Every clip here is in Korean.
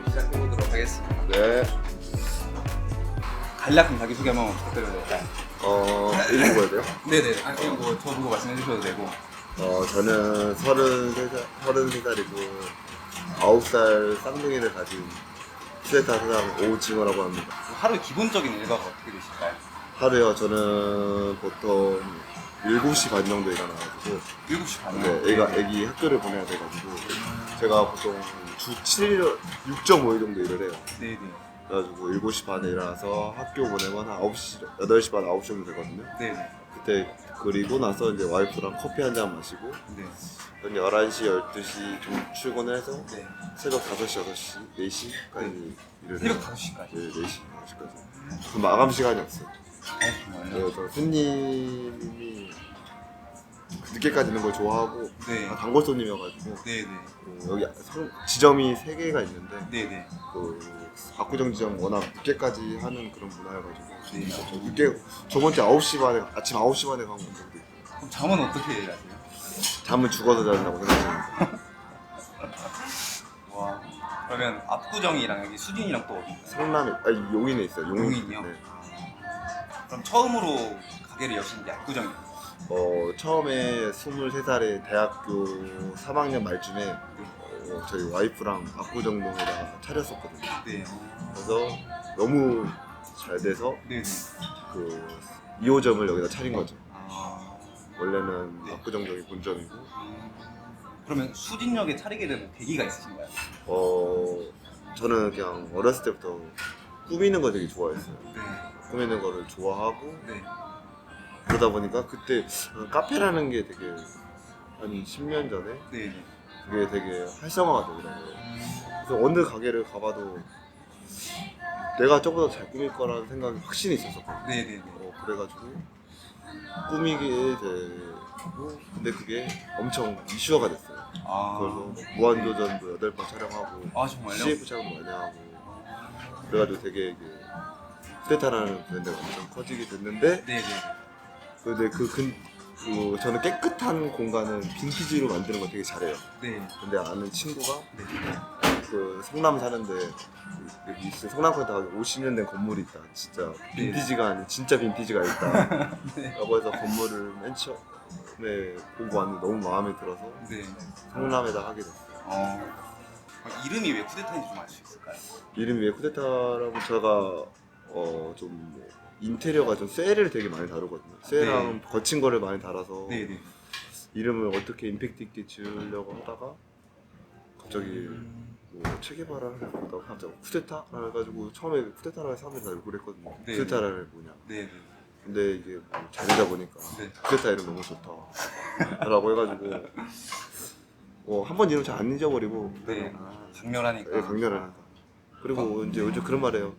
시작해보도록 하겠습니다. 네. 간략한 자기소개 한번 부탁드려도 될까요? 읽어봐야 돼요? 네네. 아니, 뭐, 저 보고 말씀해 주셔도 되고. 저는 33살이고 9살 쌍둥이를 가진 스웨타 사장 오징어라고 합니다. 하루 기본적인 일과가 어떻게 되실까요? 하루요, 저는 보통 7시 반 정도 일어나가지고 7시 반에. 네, 애기 학교를 보내야 돼가지고 제가 보통 주 7일, 6.5일 정도 일을 해요. 네네. 그래가지고 7시 반에 일어나서 학교 보내면 한 9시, 8시 반, 9시 정도 되거든요. 네네. 그때 그리고 나서 이제 와이프랑 커피 한 잔 마시고 네. 11시, 12시 좀 출근을 해서 네. 새벽 5시, 6시, 4시까지 일을 해요. 새벽 5시까지. 네, 4시, 5시까지. 그 마감 시간이 없어요. 정말요? 그래서 손님이 늦게까지 있는 걸 좋아하고 네. 단골 손님이어가지고 네네. 여기 지점이 3개가 있는데 네네. 그 압구정 지점 워낙 늦게까지 하는 그런 문화여가지고 네. 저 늦게 저번 주 9시 반에 아침 9시 반에 간 적도 있고 그럼 잠은 어떻게 하세요? 잠은 죽어서 잔다고 생각합니다. 와. 그러면 압구정이랑 여기 수진이랑 또 어디? 성남에 용인에 있어요. 용인이요? 네. 그럼 처음으로 가게를 여신 게 압구정이에요? 처음에 23살에 대학교 3학년 말쯤에 저희 와이프랑 압구정동에다가 차렸었거든요. 네. 그래서 너무 잘 돼서 네네. 그 2호점을 여기다 차린 거죠. 아. 원래는 네. 압구정동이 본점이고 그러면 수진역에 차리게 된 계기가 있으신가요? 저는 그냥 어렸을 때부터 꾸미는 거 되게 좋아했어요. 네. 꾸미는 거를 좋아하고 네. 그러다 보니까 그때 카페라는 게 되게 한 10년 전에 네. 그게 되게 활성화가 되더라고요. 그래서 어느 가게를 가봐도 내가 저보다 잘 꾸밀 거라는 생각이 확신이 있었었거든요. 네네네. 그래가지고 꾸미게 되고 근데 그게 엄청 이슈화가 됐어요. 아. 그래서 무한도전도 8번 촬영하고 아 정말요? CF 촬영도 많이 하고 그래가지고 되게 이게 후데타라는 브랜드가 엄청 커지게 됐는데 네네. 근데 저는 깨끗한 공간은 빈티지로 만드는 거 되게 잘해요. 네. 근데 아는 친구가 네. 그 성남 사는데 여기 성남까지 다 50년 된 건물이 있다. 진짜 빈티지가 아닌 진짜 빈티지가 있다. 네. 라고 해서 건물을 맨 처음에 보고 왔는데 너무 마음에 들어서 네. 성남에다 하게 됐어요. 이름이 왜 쿠데타인지 좀 알 수 있을까요? 이름이 왜 쿠데타라고 제가 좀 인테리어가 좀 쇠를 되게 많이 다루거든요. 쇠랑 거친 거를 많이 달아서 네네. 이름을 어떻게 임팩트 있게 지으려고 하다가 갑자기 뭐 체게바라를 보다가 갑자기 쿠데타? 해가지고 처음에 쿠데타라는 사람들이 다 욕을 했거든요. 네. 쿠데타라는 뭐냐. 네네. 근데 이게 뭐 잘 되다 보니까 네. 쿠데타 이름 너무 좋다 라고 해가지고 한 번 이름 잘 안 잊어버리고 네. 강렬하니까. 강렬하니까 그리고 이제 요즘 그런 말 해요.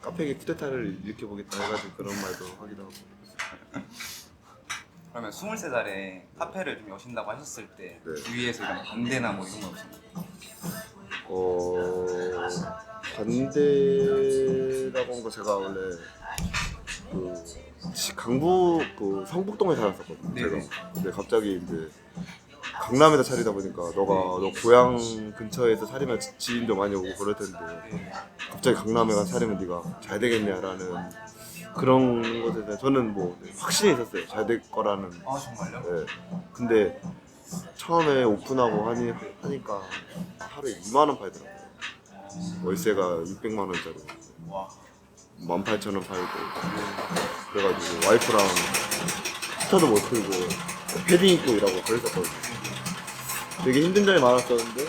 카페에 쿠데타를 일으켜보겠다 해가지고 그런 말도 하기도 하고. 그러면 23살에 카페를 좀 여신다고 하셨을 때 네. 주위에서 이런 반대나 뭐 이런 거 없었나요? 반대라고 한 거 제가 원래 강북 성북동에 살았었거든요. 네네. 제가. 근데 갑자기 이제 강남에다 차리다 보니까 너 고향 근처에서 차리면 지인도 많이 오고 그럴 텐데 네. 갑자기 강남에 가서 차리면 네가 잘 되겠냐라는 그런 것에 대해 저는 뭐 확신이 있었어요. 잘 될 거라는. 아 정말요? 네. 근데 처음에 오픈하고 하니까 하루에 2만 원 팔더라고요. 월세가 600만 원짜리. 와. 18,000원 팔고 그래가지고 와이프랑 히터도 못 틀고 패딩 입고 일하고 그랬었거든요. 되게 힘든 점이 많았었는데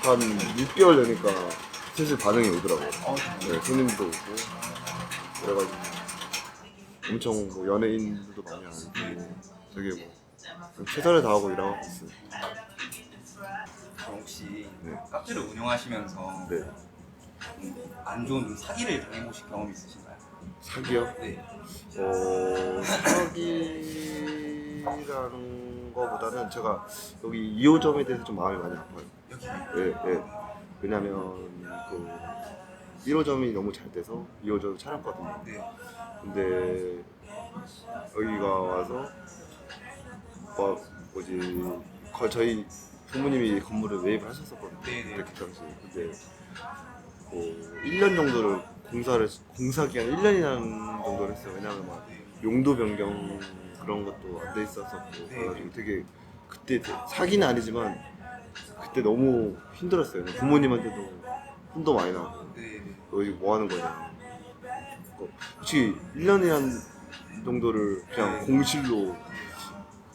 한 6개월 되니까 슬슬 반응이 오더라고요. 네, 손님도 오고 그래가지고 엄청 뭐 연예인들도 많이 알고 되게 뭐 최선을 다하고 일하고 있어요. 혹시 네. 카페를 운영하시면서 네. 안 좋은 좀 사기를 당해보신 경험이 있으신가요? 사기요? 네. 사기라는 거보다는 제가 여기 2호점에 대해서 좀 마음이 많이 아파요. 여기. 예, 예. 왜냐면 그 1호점이 너무 잘 돼서 2호점 차렸거든요. 네. 근데 여기가 와서 저희 부모님이 건물을 매입을 하셨었거든요. 네네. 그때 그 당시에. 근데 1년 정도를 공사 기간 1년이라는 정도를 했어요. 왜냐면 막 용도 변경 그런 것도 안 돼 있었었고 그래가지고 되게 그때 사기는 아니지만 그때 너무 힘들었어요. 부모님한테도 혼도 많이 나고 네네. 여기 뭐 하는 거냐. 솔직히 1년이란 정도를 그냥 네. 공실로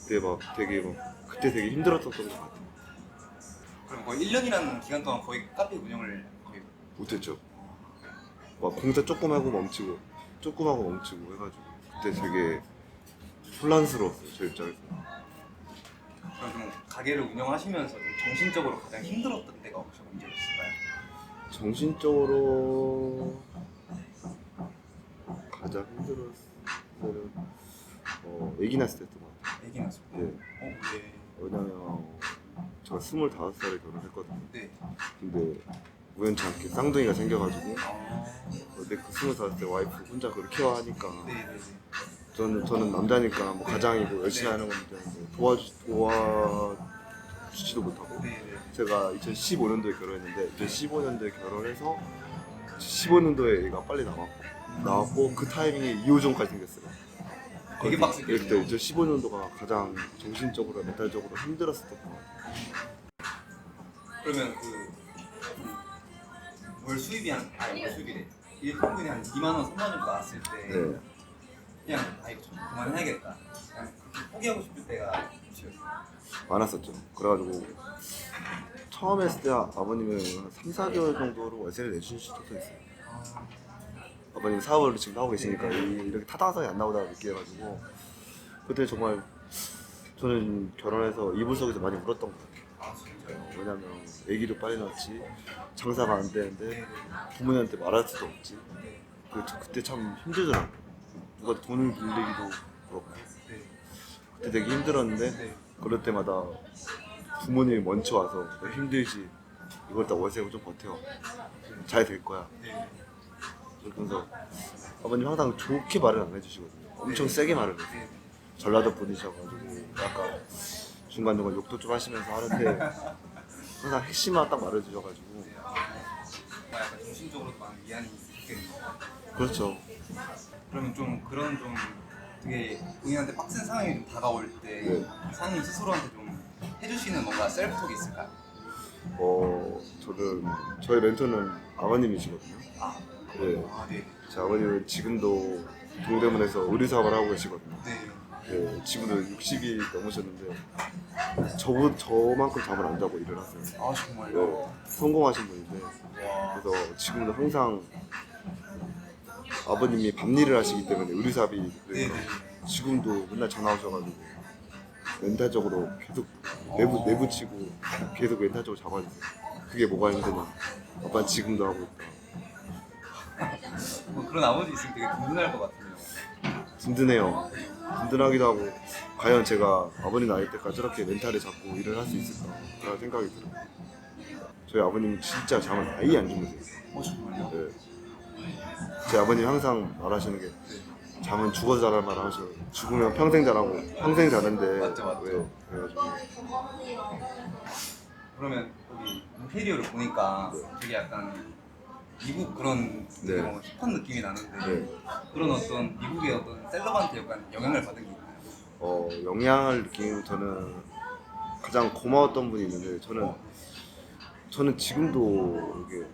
그때 되게 힘들었었던 것 같아요. 그럼 거의 1년이라는 기간 동안 거의 카페 운영을 거의 못했죠. 막 공사 조금 하고 멈추고 해가지고 그때 되게 혼란스러웠어요. 저 입장에서. 그럼 좀 가게를 운영하시면서 좀 정신적으로 가장 힘들었던 때가 혹시 언제 있을까요? 정신적으로 가장 힘들었을 때는 아기 낳았을 때였던 것 같아요. 애기 낳았을 때? 예. 네. 왜냐면 제가 25살에 결혼했거든요. 네. 근데 우연치 않게 쌍둥이가 생겨가지고 아. 근데 그 25살 와이프 혼자 그걸 케어하니까 네네네. 저는 남자니까 뭐 가장이고 열심히 하는 건데 도와주지도 못하고 네네. 제가 2015년도에 결혼했는데 2015년도에 결혼해서 15년도에 얘가 빨리 나왔고 그 타이밍에 2호점까지 생겼어요. 되게 빡세게. 그때 2015년도가 가장 정신적으로 멘탈적으로 힘들었었던 것 같아요. 그러면 월 수입이 월 수입이래. 일평균이 한 2만 원, 3만 원 정도 나왔을 때 네. 그냥 이거 좀 그만해야겠다. 그냥 그렇게 포기하고 싶을 때가 있어요. 많았었죠. 그래가지고 처음 했을 때 아버님은 한 3, 4개월 정도로 월세를 내주신 적도 있어요. 아버님 사업을 지금 하고 계시니까 이렇게 타당성이 안 나오다가 느껴가지고 그때 정말 저는 결혼해서 이불속에서 많이 울었던 것 같아요. 아 진짜요? 왜냐면 아기도 빨리 낳았지 장사가 안 되는데 네네. 부모님한테 말할 수도 없지. 네. 그때 참 힘들더라고요. 누가 돈을 빌리기도 그렇고 네. 그때 되게 힘들었는데 네. 그럴 때마다 부모님이 먼저 와서 너 힘들지 이걸 다 월세고 좀 버텨 잘 될 거야. 네. 그러면서 아버님 항상 좋게 말을 안 해주시거든요. 엄청 세게 말을 해요. 네. 전라도 분이셔가지고 약간 중간중간 욕도 좀 하시면서 하는데 항상 핵심만 딱 말해주셔가지고 약간 정신적으로도 많은 위안이 있겠네요. 그렇죠. 그러면 좀 그런 좀 되게 본인한테 빡센 상황이 좀 다가올 때 네. 상인 스스로한테 좀 해주시는 뭔가 셀프톡이 있을까요? 저희 멘토는 아버님이시거든요. 아, 네. 네. 제 아버님은 지금도 동대문에서 의류사업을 하고 계시거든요. 네. 네, 지금도 60이 넘으셨는데 저만큼 잠을 안 자고 일을 하세요. 아 정말요? 네, 성공하신 분인데 와. 그래서 지금도 항상 아버님이 밤일을 하시기 때문에 의류사업이 네네. 지금도 맨날 전화 오셔가지고 멘탈적으로 계속 내부치고 계속 멘탈적으로 잡아주세요. 그게 뭐가 힘드냐. 아빠 지금도 하고 있다. 뭐 그런 아버지 있으면 되게 든든할 것 같아요. 든든해요. 든든하기도 하고 과연 제가 아버님 나이 때까지 저렇게 멘탈을 잡고 일을 할 수 있을까 그런 생각이 들어요. 저희 아버님은 진짜 잠을 아예 안 주무세요. 정말요? 네. 제 아버님 항상 말하시는 게 잠은 죽어서 자란 말 하셔. 죽으면 평생 자라고 평생 자는데 맞죠. 왜 그래가지고 그러면 여기 인테리어를 보니까 네. 되게 약간 미국 그런 네. 힙한 느낌이 나는데 네. 그런 어떤 미국의 어떤 셀럽한테 약간 영향을 받은 게 있나요? 영향을 느끼는 저는 가장 고마웠던 분이 있는데 저는 지금도 이게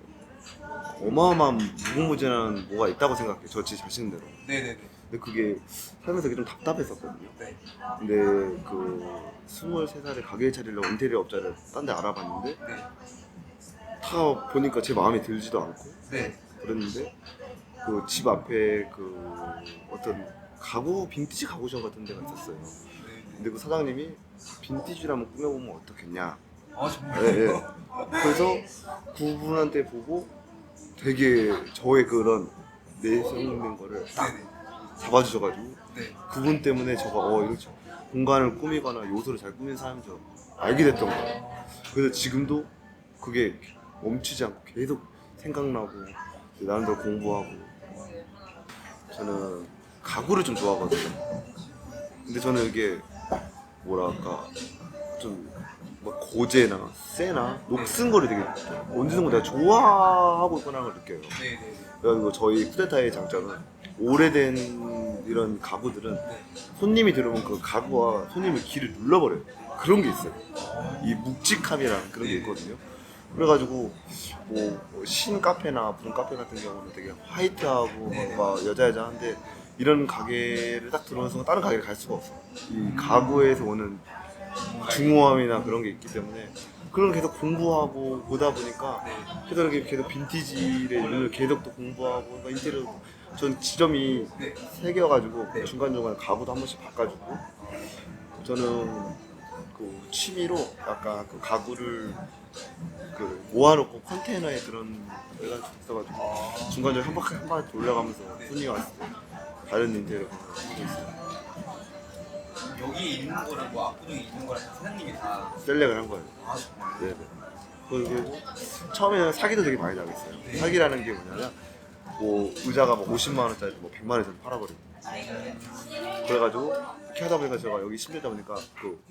어마어마한 무궁무진한 뭐가 있다고 생각해요. 제 자신대로. 네네네. 근데 그게 살면서 되게 좀 답답했었거든요. 네. 근데 그 23살에 가게 차리려고 인테리어 업자를 딴 데 알아봤는데 네. 다 보니까 제 마음에 들지도 않고 네. 그랬는데 그 집 앞에 그 어떤 빈티지 가구점 같은 데가 있었어요. 네. 근데 그 사장님이 빈티지라면 꾸며보면 어떻겠냐. 아 정말요? 네, 네. 그래서 그분한테 보고 되게 저의 그런 내세우는 거를 딱 네네. 잡아주셔가지고 네. 그분 때문에 제가 이렇게 공간을 꾸미거나 요소를 잘 꾸미는 사람인 줄 알게 됐던 거예요. 그래서 지금도 그게 멈추지 않고 계속 생각나고 나름대로 공부하고. 저는 가구를 좀 좋아하거든요. 근데 저는 이게 뭐랄까 좀 뭐 고제나 쇠나 녹슨 거를 되게 어느 정도 내가 좋아하고 있구나라는 걸 느껴요. 네네. 그래가지고 저희 쿠데타의 장점은 오래된 이런 가구들은 손님이 들어오면 그 가구와 손님의 귀를 눌러버려요. 그런 게 있어요. 이 묵직함이라는 그런 게 있거든요. 그래가지고 뭐 신 카페나 무슨 카페 같은 경우는 되게 화이트하고 막 여자여자한데 이런 가게를 딱 들어오는 순간 다른 가게를 갈 수가 없어. 이 가구에서 오는 중후함이나 그런 게 있기 때문에 그런 걸 계속 공부하고 보다 보니까 계속 이렇게 계속 빈티지를 눈을 계속 또 공부하고 막 인테리어. 전 지점이 세 개여가지고 중간중간 가구도 한 번씩 바꿔주고. 저는 그 취미로 약간 그 가구를 그 모아놓고 컨테이너에 그런 데가 있어가지고 중간중간에 한 바퀴 돌려가면서 손님이 왔을 때 다른 인테리어 하고 있어요. 여기 있는 거랑 뭐 압구정에 있는 거랑 사장님이 다. 셀렉을 한 거예요. 아 정말. 네네. 그리고 처음에는 사기도 되게 많이 나겠어요. 사기라는 게 뭐냐면 뭐 의자가 뭐 50만 원짜리 뭐 100만 원짜리 팔아버리고. 그래가지고 이렇게 하다 보니까 제가 여기 10년 다 보니까 그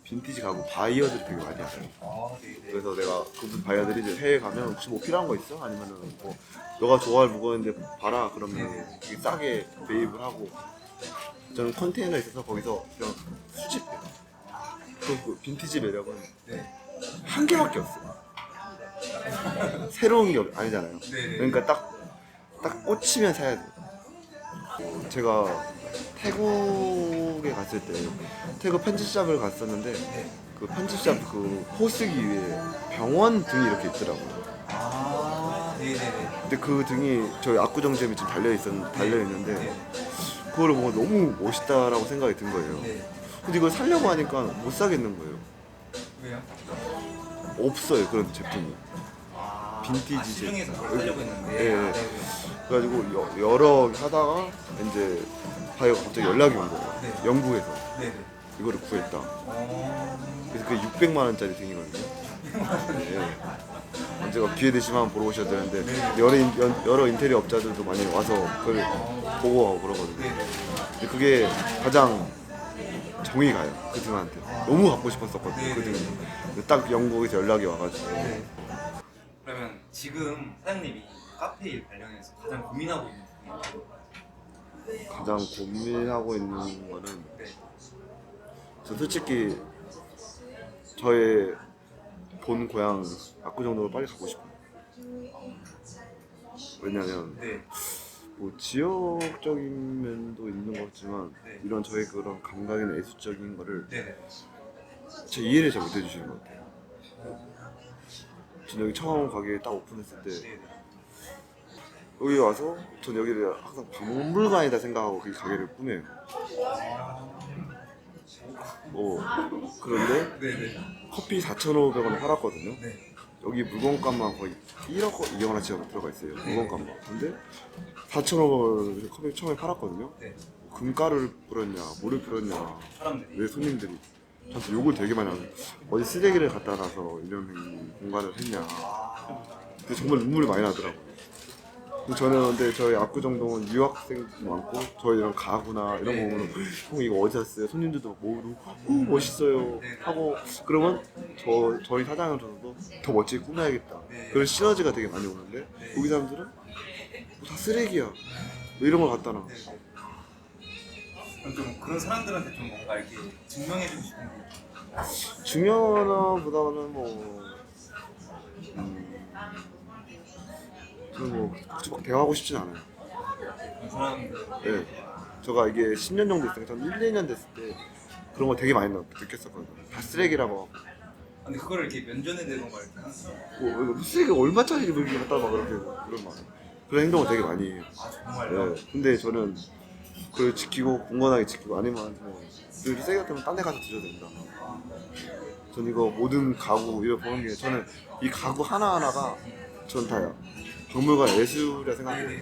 빈티지 가구 바이어들이 되게 많이 왔어요. 아 네네. 그래서 내가 그분 바이어들이 이제 해외 가면 혹시 뭐 필요한 거 있어? 아니면은 뭐 너가 좋아할 물건인데 봐라 그러면 되게 싸게 매입을 하고. 저는 컨테이너 있어서 거기서 그냥 수집해요. 그 빈티지 매력은 한 개밖에 없어요. 새로운 게 아니잖아요. 그러니까 딱 꽂히면 사야 돼요. 제가 태국에 갔을 때 태국 편집샵을 갔었는데 그 편집샵 그 호스기 위에 병원 등이 이렇게 있더라고요. 아 네네네. 근데 그 등이 저희 압구정점이 지금 달려있는데 그걸 보고 너무 멋있다라고 생각이 든 거예요. 근데 이걸 살려고 하니까 못 사겠는 거예요. 왜요? 없어요 그런 제품이. 아, 빈티지 시중에서 제품. 그걸 하려고 했는데. 예, 예. 그래가지고 여러 하다가 이제 바이어가 갑자기 연락이 온 거예요. 영국에서 네네. 이거를 구했다. 어. 그래서 그게 600만 원짜리 등이거든요. 예. 언제가 기회 되시면 한번 보러 오셔야 되는데 여러 인테리어 업자들도 많이 와서 그걸 보고 가고 그러거든요. 근데 그게 가장 정이 가요. 그 등한테. 너무 갖고 싶었었거든요. 그 등은. 근데 딱 영국에서 연락이 와가지고. 그러면 지금 사장님이 카페 일 관련해서 가장 고민하고 있는 부분이 가장 고민하고 있는 거는 저 솔직히 저의 본 고향 압구정도로 빨리 가고 싶어요. 왜냐면 뭐 지역적인 면도 있는 것 같지만 이런 저의 그런 감각이나 예술적인 거를 제 이해를 잘 못해 주시는 것 같아요. 전 여기 처음 가게 딱 오픈했을 때 여기 와서 전 여기를 항상 박물관이다 생각하고 그 가게를 꾸며요. 그런데 커피 4,500원에 팔았거든요. 여기 물건값만 거의 1억 2억원어치 들어가 있어요. 물건값만. 근데 4,500원을 커피 처음에 팔았거든요. 금가루를 뿌렸냐, 물을 뿌렸냐. 왜 손님들이 저한테 욕을 되게 많이 하고 어디 쓰레기를 갖다 놔서 이런 공간을 했냐. 근데 정말 눈물이 많이 나더라고요. 저는 근데 저희 압구정동은 유학생도 많고 저희 이런 가구나 이런 거 보면 형 이거 어디 샀어요? 손님들도 모두 멋있어요 하고 그러면 저희 사장님들도 더 멋지게 꾸며야겠다. 그런 시너지가 되게 많이 오는데 여기 사람들은 다 쓰레기야 뭐 이런 걸 갖다 놔. 그럼 좀 그런 사람들한테 좀 뭔가 이렇게 증명해주고 싶은 게 중요하보다는 굳이 막 대화하고 싶진 않아요. 그런 사람들. 네. 제가 이게 10년 정도 있으니까 전 1, 2년 됐을 때 그런 거 되게 많이 느꼈었거든요. 다 쓰레기라고 하고. 근데 그거를 이렇게 면전에 대고 막 이렇게 하는 거. 쓰레기가 얼마짜리 이렇게 갖다 막 그런 행동을 되게 많이 해요. 아 정말요? 네. 근데 저는 그걸 지키고 공건하게 지키고 아니면 이렇게 쓰레기 같으면 딴 데 가서 드셔도 된다. 전 이거 모든 가구 이거 보는 게 저는 이 가구 하나하나가 전 다요. 박물관 예술이라 생각해요.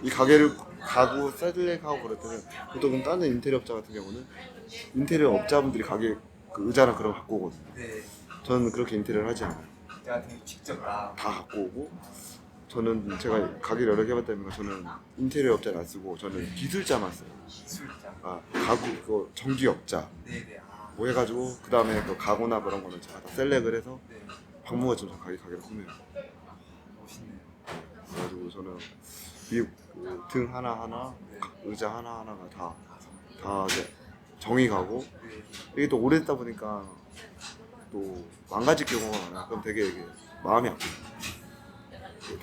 이 가게를 가구 셀렉하고 그럴 때는 보통 다른 인테리어 업자 같은 경우는 인테리어 업자분들이 가게 그 의자랑 그런 거 갖고 오거든요. 네. 저는 그렇게 인테리어를 하지 않아요. 제가 되게 직접 다. 갖고 오고 저는 제가 가게를 여러 개 해봤다 보니까 저는 인테리어 업자를 안 쓰고 저는 기술자만 써요. 기술자. 가구 그 정규업자 네네. 아. 뭐 해가지고 그 다음에 그 가구나 그런 거는 제가 다 셀렉을 해서 네. 박물관처럼 가게를 꾸며요. 멋있네요. 그래가지고 저는 등 하나 네. 의자 하나가 다 이제 정이 가고 네. 이게 또 오래됐다 보니까 또 망가질 경우가 많아요. 그럼 되게 이게 마음이 아파요.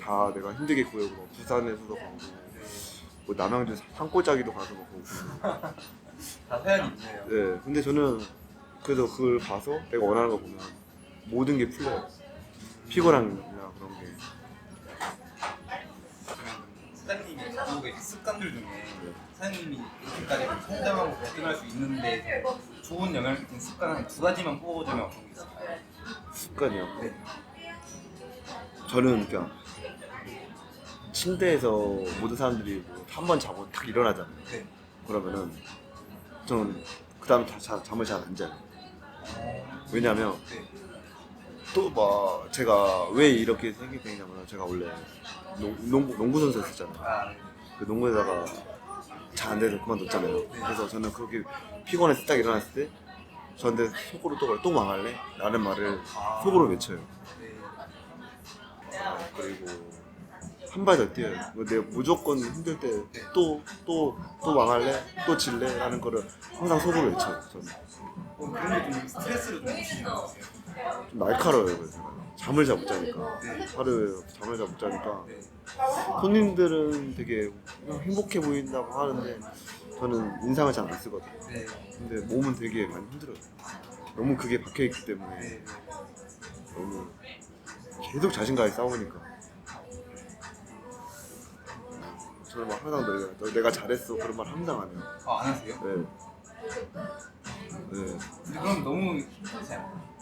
다 내가 힘들게 구해고 뭐 부산에서도 가고 네. 뭐 남양주 산골짜기도 가서 뭐 보고 다 사연이 있네요. 네, 근데 저는 그래도 그걸 봐서 내가 원하는 거 보면 모든 게 풀려요. 피곤함이나 그런 게. 그러면 사장님이 가지고 계신 습관들 중에 사장님이 이렇게까지 성장하고 발전할 수 있는데 좋은 영향을 끼친 습관 한 2가지만 뽑아보자면 어떤 게 있을까요? 습관이요. 네. 저는 그냥 침대에서 모든 사람들이 뭐 한 번 자고 탁 일어나잖아요. 네. 그러면은 저는 그 다음에 잠을 잘 안 자요. 왜냐면 네. 또 막 제가 왜 이렇게 생기게 되냐면 제가 원래 농구 선수였었잖아요. 아, 네. 그 농구에다가 잘 안 돼서 그만뒀잖아요. 그래서 저는 그렇게 피곤해서 딱 일어났을 때 저한테 속으로 또 망할래? 라는 말을 속으로 외쳐요. 네. 그리고 한 발 더 뛰어요. 내가 무조건 힘들 때 또 망할래? 또 질래? 라는 거를 항상 속으로 외쳐요. 저는 그런 게 좀 스트레스를 좀 주시는 것 같아요. 좀 날카로워요. 그래서 제가 잠을 잘 못 자니까 네. 하루에 잠을 잘 못 자니까 네. 손님들은 되게 행복해 보인다고 하는데 저는 인상을 잘 안 쓰거든요. 네. 근데 몸은 되게 많이 힘들어요. 너무 그게 박혀있기 때문에 네. 너무 계속 자신과의 싸우니까 저는 막 항상 내가 잘했어 그런 말 항상 안 해요. 아, 안 하세요? 네. 네. 근데 그럼 너무 힘들지 않아요?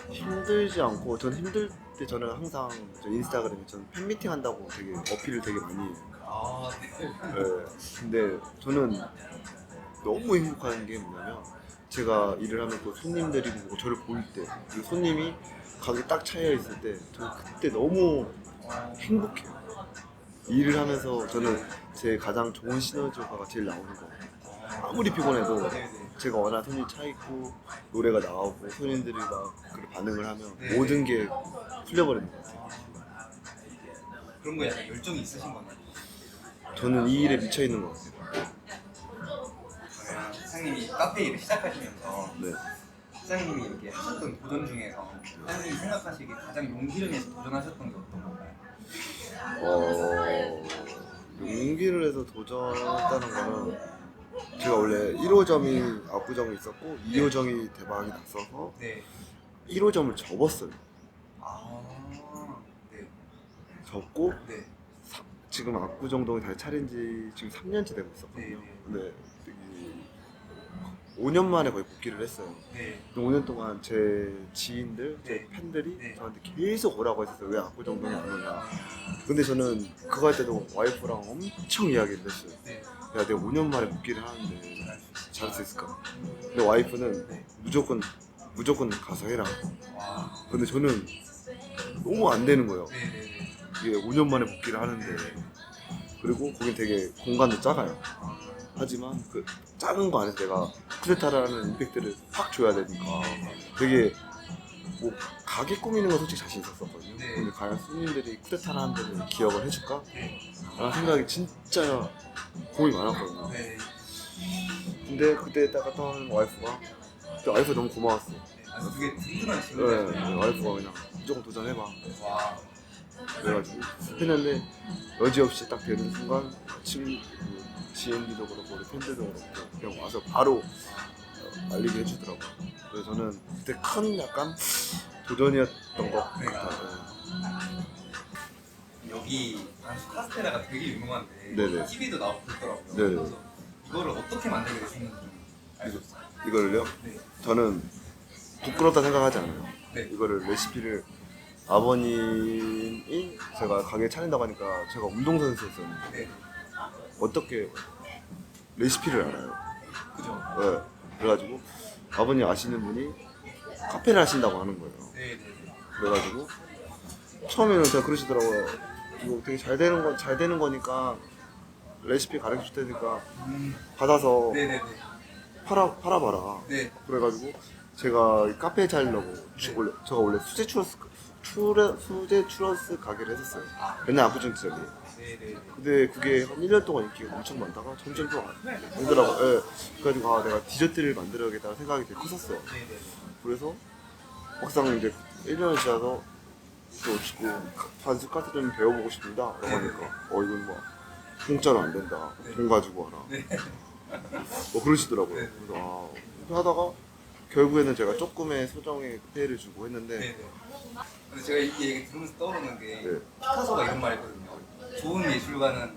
힘들지 않고 전 힘들 때 저는 항상 저 인스타그램에 저는 팬미팅 한다고 되게 어필을 되게 많이 해요. 아, 네. 네. 근데 저는 너무 행복한 게 뭐냐면 제가 일을 하면 그 손님들이 보고 저를 볼 때 그 손님이 가게 딱 차여 있을 때 저는 그때 너무 행복해요. 일을 하면서 저는 제 가장 좋은 시너지가 제일 나오는 거 같아요. 아무리 피곤해도 제가 원하는 손님이 차 있고 노래가 나오고 손님들이 막 그런 반응을 하면 모든 게 풀려버리는 것 같아요. 그런 거에 약간 열정이 있으신 건가요? 저는 이 일에 미쳐 있는 것 같아요. 그러면 사장님이 카페 일을 시작하시면서 네. 사장님이 이렇게 하셨던 도전 중에서 사장님이 생각하시기에 가장 용기를 내서 도전하셨던 게 어떤 건가요? 용기를 내서 도전했다는 거는 제가 원래 1호점이 압구정에 있었고 2호점이 대박이 났어서 네. 1호점을 접었어요. 아, 네. 접고 네. 지금 압구정동에 다시 차린 지 지금 3년째 되고 있었거든요. 네. 근데 이 5년 만에 거의 복귀를 했어요. 네. 5년 동안 제 지인들, 제 네. 팬들이 네. 저한테 계속 오라고 했었어요. 왜 압구정동에 안 오냐. 근데 저는 그거 할 때도 와이프랑 엄청 이야기를 했어요. 네. 야, 내가 5년 만에 복귀를 하는데 잘할 수 있을까? 근데 와이프는 네. 무조건 가서 해라. 와. 근데 저는 너무 안 되는 거예요. 네네네. 이게 5년 만에 복귀를 하는데 그리고 거긴 되게 공간도 작아요. 하지만 그 작은 거 안에서 내가 쿠데타라는 임팩트를 확 줘야 되니까 되게 뭐 가게 꾸미는 건 솔직히 자신 있었거든요. 네. 근데 과연 손님들이 쿠데타를 한 데는 기억을 해줄까? 네. 라는 생각이 진짜 고민이 많았거든요. 네. 근데 그때 딱 갔다 온 와이프가 그때 와이프 너무 고마웠어. 아, 되게 든든한 네, 친구예요. 와이프가 그냥 무조건 도전해봐. 와. 그래가지고 했는데 여지없이 딱 되는 순간 지인들도 그렇고 우리 팬들도 그렇고 그냥 와서 바로 알리게 해주더라고요. 그래서 저는 그때 큰 약간 도전이었던 것 같아요. 여기 방수 카스테라가 되게 유명한데 네네. TV도 나오고 그러더라고요. 네네. 그래서 이거를 어떻게 만들게 되셨는지 좀 알려주세요. 이거를요? 네. 저는 부끄럽다 생각하지 않아요. 네. 이거를 레시피를 아버님이 제가 가게 차린다고 하니까 제가 운동선수였었는데 네. 어떻게 레시피를 알아요. 그죠? 네. 그래가지고 아버님 아시는 분이 카페를 하신다고 하는 거예요. 네네. 그래가지고 처음에는 제가 그러시더라고요. 이거 되게 잘 되는 거니까 레시피 가르쳐 줄 테니까 받아서 네네네. 팔아봐라. 네. 그래가지고 제가 이 카페 차리려고 제가 원래 수제 추러스 가게를 했었어요. 맨날 압구정 지점에. 네네. 근데 그게 한 1년 동안 인기가 엄청 많다가 점점 더 안 되더라고. 예. 그래가지고 내가 디저트를 만들어야겠다는 생각이 되게 컸었어요. 네네. 그래서 막상 이제 1년을 지나서 또 지금 반숙 카트 좀 배워보고 싶습니다. 라고 하니까 이건 뭐 공짜로 안 된다. 네. 돈 가지고 와라. 네. 뭐 그러시더라고요. 네. 그래서 이렇게 하다가 결국에는 제가 조금의 소정의 페이를 주고 했는데 네네. 근데 제가 이 얘기 들으면서 떠오르는 게 네. 피카소가 이런 말 했거든요. 좋은 예술가는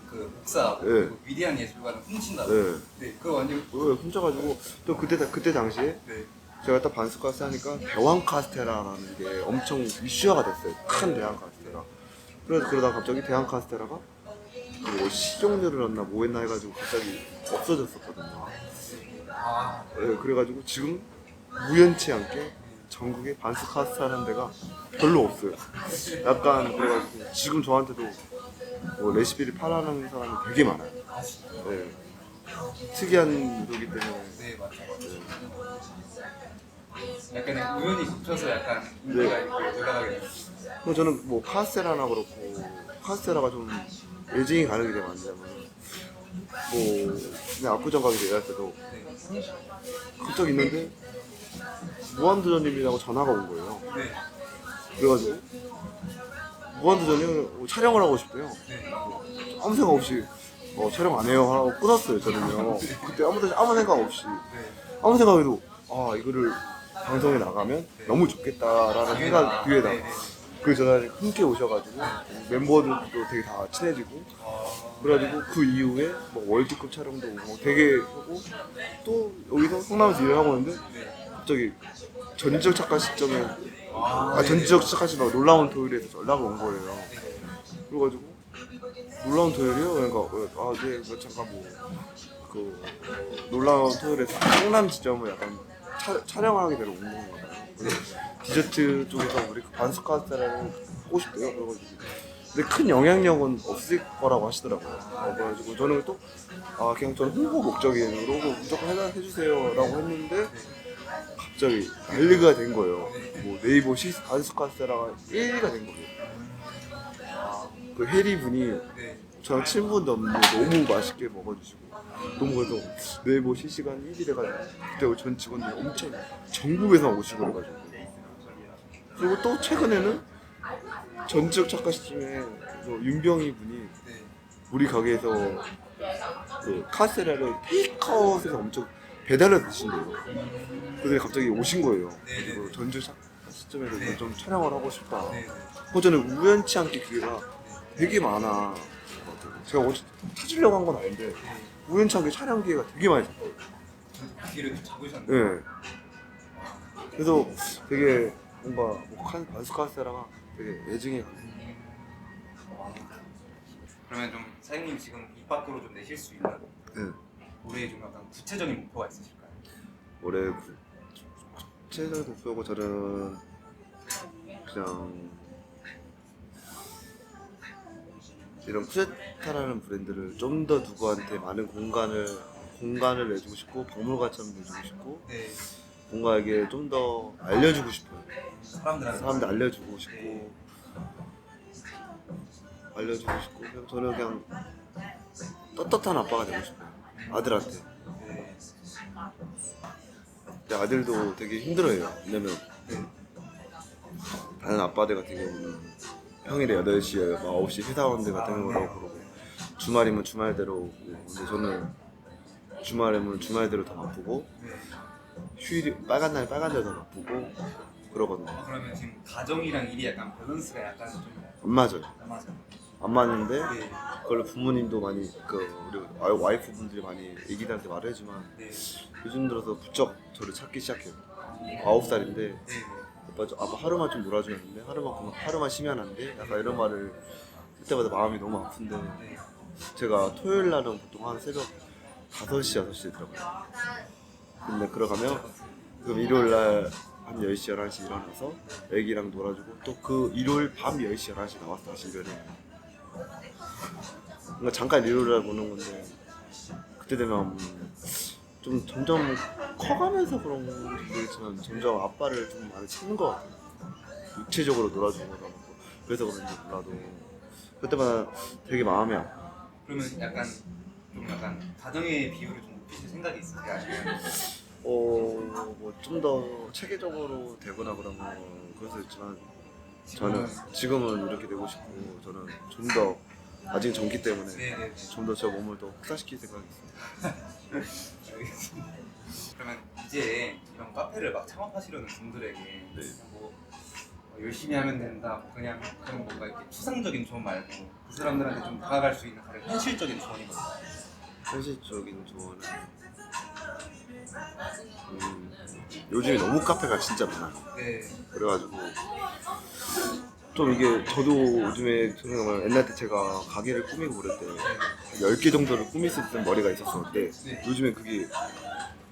그 목사하고 네. 그리고 위대한 예술가는 훔친다고. 네. 네. 그거 완전. 훔쳐가지고 또 그때 당시에 네. 제가 딱 반숙 카스테 하니까 대왕 카스테라라는 게 엄청 이슈화가 됐어요. 큰 대왕 카스테라. 그래서 그러다가 갑자기 대왕 카스테라가 뭐 식용유를 넣나 뭐 했나 해가지고 갑자기 없어졌었거든요. 아. 네, 그래가지고 지금 우연치 않게 전국에 반숙 카스테라는 데가 별로 없어요. 약간 그래가지고 지금 저한테도 뭐 레시피를 팔아는 사람이 되게 많아요. 아 진짜. 네. 특이한 거기 때문에. 네 맞죠. 네. 약간 우연히 붙여서 약간 인기가 네. 이렇게 올라가게 됐어요. 그럼 저는 뭐 카스테라나 그렇고 카스테라가 좀 애증이 가는 게 많냐면 뭐 그냥 압구정 가게 얘기할 때도 네. 갑자기 있는데 무한도전님이라고 전화가 온 거예요. 네. 그래가지고 무한도전이 촬영을 하고 싶대요. 네. 아무 생각 없이 촬영 안 해요 하고 끊었어요 저는요. 그때 아무 생각 없이 네. 아무 생각에도 이거를 방송에 나가면 너무 좋겠다라는 생각 뒤에다 네. 네. 그 전화를 함께 오셔가지고 멤버들도 되게 다 친해지고 아. 그래가지고 그 이후에 뭐 월드컵 촬영도 뭐 되게 하고 또 여기서 성남에서 일을 하고 있는데 네. 갑자기 전지적 착한 시점에 아, 전지적 착한 시점에 놀라운 토요일에서 연락이 온 거예요. 그래가지고 놀라운 토요일이요? 그러니까 네 잠깐 그 놀라운 토요일에서 성남 지점을 약간 촬영을 하게 되러 온 거예요. 그래서 디저트 쪽에서 우리 그 반숙 카스테라를 하고 싶대요. 그래가지고 근데 큰 영향력은 없을 거라고 하시더라고요. 그래가지고 저는 또 그냥 저는 홍보 목적으로 무조건 해주세요라고 했는데 갑자기 난리가 된 거예요. 뭐 네이버 반숙 카스테라가 1위가 된 거예요. 그 해리 분이 네. 저랑 친분도 없는데 너무 맛있게 먹어주시고 너무 그래서 네이버 실시간 1위 돼가지고 그때 전 직원들이 엄청 전국에서 오시고 그래가지고 그리고 또 최근에는 전지적 착화 시점에 윤병희 분이 네. 우리 가게에서 그 카스테라를 테이크아웃에서 엄청 배달을 드신대요. 그래서 갑자기 오신 거예요. 그리고 전지적 착화 시점에서 네. 좀 촬영을 하고 싶다. 네. 저는 우연치 않게 기회가 되게 많아. 제가 어디 찾으려고 한 건 아닌데 우연치 않게 촬영 기회가 되게 많이 잡혀요. 기회를 또 잡으셨네요. 네. 그래서 되게 뭔가 반숙 카스테라가 되게 애증이 가요. 그러면 좀 사장님 지금 입 밖으로 좀 내실 수 있는 네. 올해 좀 약간 구체적인 목표가 있으실까요? 올해 구체적인 목표고 저는 그냥 이런 쿠제타라는 브랜드를 좀 더 누구한테 많은 공간을 내주고 싶고 박물관처럼 내주고 싶고 네. 뭔가 이게 좀 더 알려주고 싶어요. 사람들한테. 알려주고 싶고 그냥 저는 그냥 떳떳한 아빠가 되고 싶어요. 아들한테. 네. 근데 아들도 되게 힘들어해요. 왜냐면 네. 다른 아빠들 같은 경우는 평일에 8시에 9시 회사원들 같은 경우는 그러고 주말이면 주말대로 오고 근데 저는 주말이면 주말대로 더 바쁘고 네. 휴일이 빨간 날 빨간 데도 바쁘고 그러거든요. 그러면 지금 가정이랑 일이 약간 밸런스가 약간 좀 안 맞아요. 안 맞아요. 안 맞는데 네. 그걸 부모님도 많이 우리 와이프 분들이 많이 애기들한테 말하지만 네. 요즘 들어서 부쩍 저를 찾기 시작해요. 9살인데 네. 아빠 하루만 좀 놀아주면 안 돼? 하루만 쉬면 안 돼? 약간 이런 말을 할 때마다 마음이 너무 아픈데 네. 제가 토요일 날은 보통 한 새벽 5시, 6시에 들어가요. 근데 그러가면 그럼 일요일 날 한 10시, 11시 일어나서 애기랑 놀아주고 또 그 일요일 밤 10시, 11시 나와서 다시 일어나요. 그러니까 잠깐 일요일 날 보는 건데 그때 되면 좀 점점 커가면서 그런 건지 모르겠지만 점점 아빠를 좀 많이 찾는 것 같아요. 육체적으로 놀아주는 거다 보고 그래서 그런지 몰라도 그때마다 되게 마음이 아파. 그러면 약간 좀 약간 가정의 비율을 좀 높이실 생각이 있으세요? 아니면 뭐 좀 더 체계적으로 되거나 그러면 그럴 수 있지만 저는 지금은 이렇게 되고 싶고 저는 좀 더 아직 젊기 때문에 네네네. 좀 더 제 몸을 더 혹사시킬 생각이 있습니다. 알겠습니다. 그러면 이제 이런 카페를 막 창업하시려는 분들에게 네. 뭐 열심히 하면 된다, 뭐 그냥 그런 뭔가 이렇게 추상적인 조언 말고 그 사람들한테 좀 다가갈 수 있는 가장 현실적인 조언이거든요. 현실적인 조언은 요즘에 너무 카페가 진짜 많아요. 네. 그래가지고 좀 이게 저도 요즘에 생각하면 옛날 때 제가 가게를 꾸미고 그럴 때 10개 정도를 꾸밀 수 있는 머리가 있었었는데 네. 요즘에 그게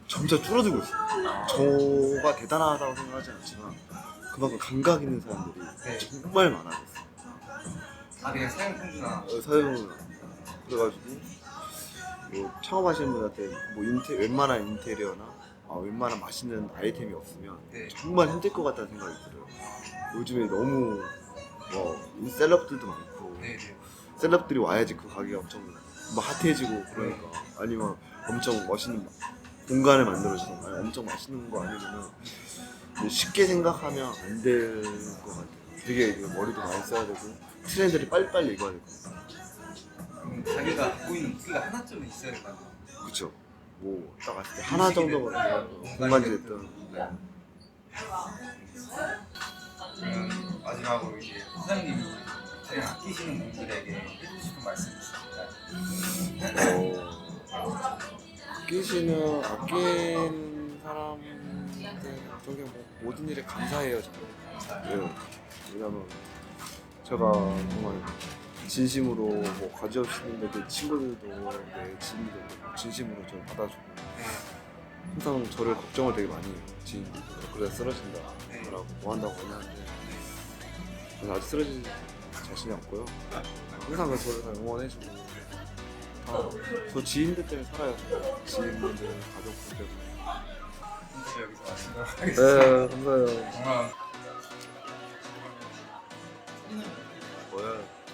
점차 줄어들고 있어요. 저가 대단하다고 생각하지 않지만 그만큼 감각 있는 사람들이 네. 정말 많아졌어요. 아 그냥 사용 평준화. 사용을 그래가지고 뭐 창업하시는 분한테 뭐 웬만한 인테리어나 웬만한 맛있는 아이템이 없으면 네. 정말 힘들 것 같다는 생각이 들어요. 요즘에 너무 셀럽들도 많고 네네. 셀럽들이 와야지 그 가게가 엄청 뭐 핫해지고 그러니까 아니면 엄청 멋있는 공간을 만들어주고 아니 엄청 맛있는 거 아니면은 쉽게 생각하면 안 될 것 같아요. 되게 이게 머리도 많이 써야 되고 트렌드를 빨리빨리 읽어야 되고 자기가 갖고 있는 무기가 하나쯤은 있어야 될 것 같아요. 그쵸. 뭐 딱 봤을 때 하나 정도가 공간이 됐든 그러면 마지막으로 이제 사장님이 가장 아끼시는 분들에게 해주고 싶은 말씀이 있을까요? 아끼는 사람한테 저게 뭐 모든 일에 감사해요 저는. 네. 왜냐면 제가 정말 진심으로 뭐 가지없이 있는데 내 친구들도 내 지인들도 진심으로 저를 받아주고 항상 저를 걱정을 되게 많이 해요. 지인들이 그래 쓰러진다 라고 뭐 한다고 하는데 저는 아직 쓰러진 자신이 없고요. 항상 저를 다 응원해주고 저 지인들 때문에 살아요. 지인분들, 가족들 때문에. 진짜 여기서 마치도록 하겠습니다. 네, 감사해요. 정말 뭐야, 저